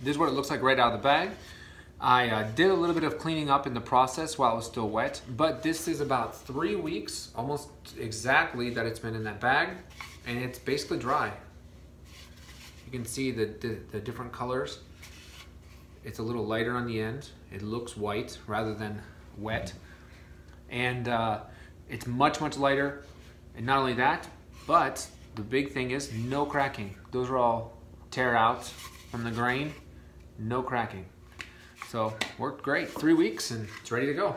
This is what it looks like right out of the bag. I did a little bit of cleaning up in the process while it was still wet, but this is about 3 weeks, almost exactly, that it's been in that bag, and it's basically dry. You can see the different colors. It's a little lighter on the end. It looks white rather than wet. And it's much, much lighter. And not only that, but the big thing is no cracking. Those are all tear out from the grain, no cracking. So worked great, 3 weeks and it's ready to go.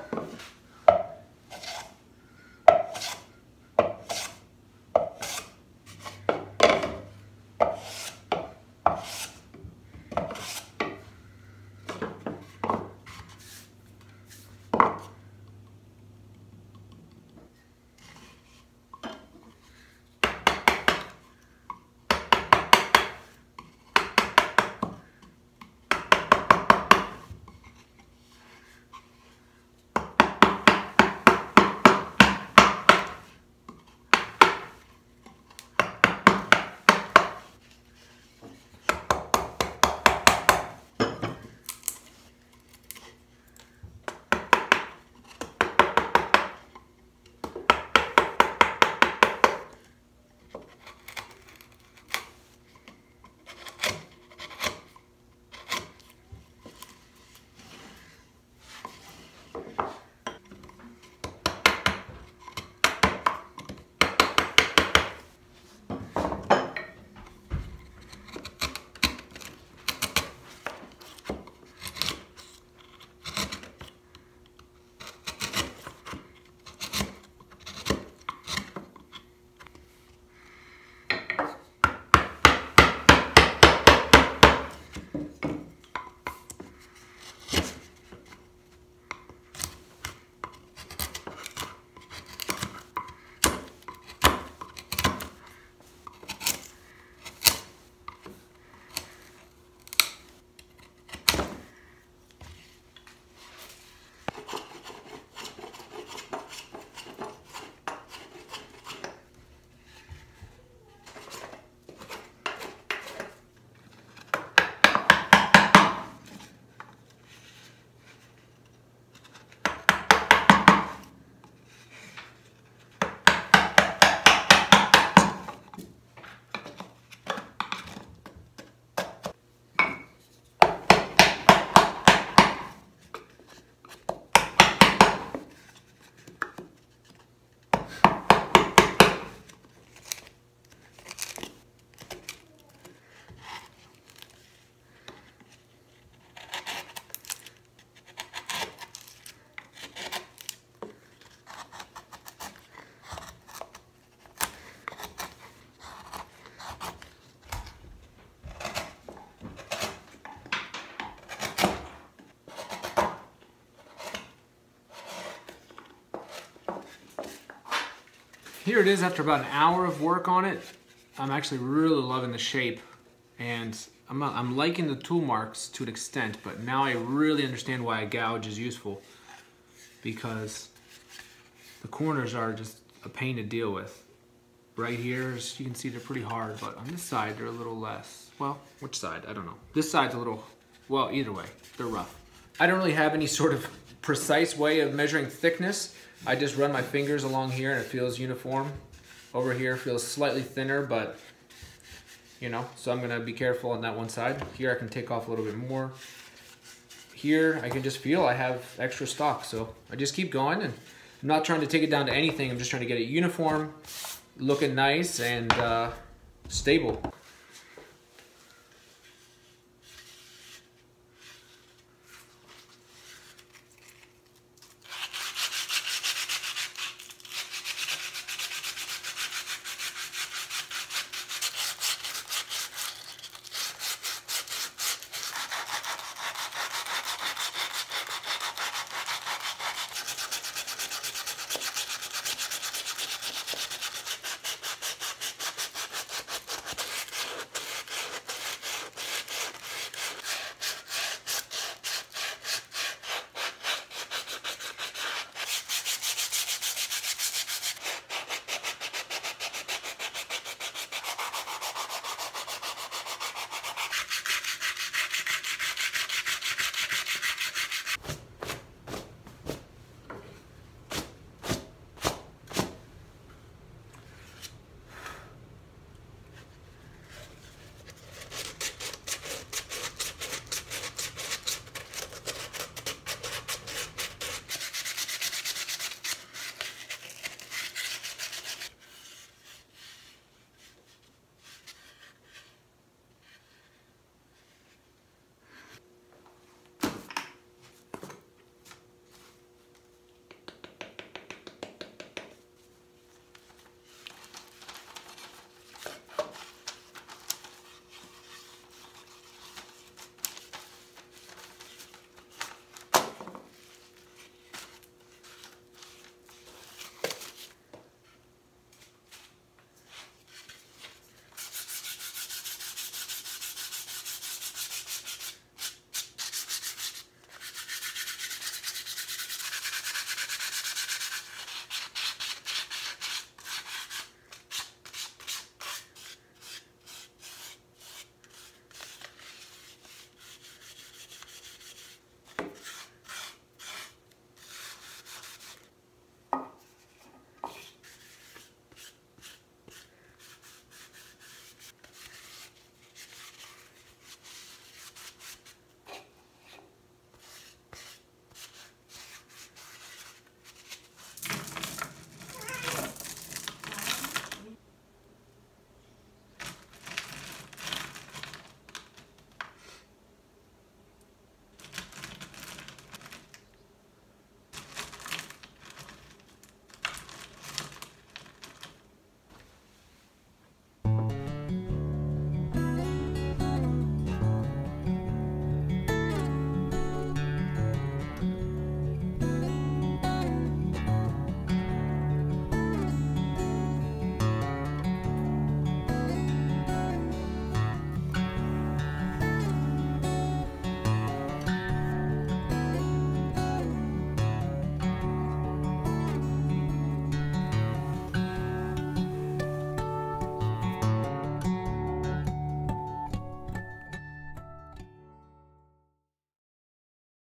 Here it is after about an hour of work on it. I'm actually really loving the shape, and I'm liking the tool marks to an extent, but now I really understand why a gouge is useful, because the corners are just a pain to deal with. Right here, as you can see, they're pretty hard, but on this side they're a little less. Well, which side? I don't know. This side's a little, well, either way, they're rough. I don't really have any sort of precise way of measuring thickness. I just run my fingers along here and it feels uniform. Over here feels slightly thinner, but you know, so I'm gonna be careful on that one side. Here I can take off a little bit more. Here I can just feel I have extra stock, so I just keep going, and I'm not trying to take it down to anything. I'm just trying to get it uniform, looking nice and stable.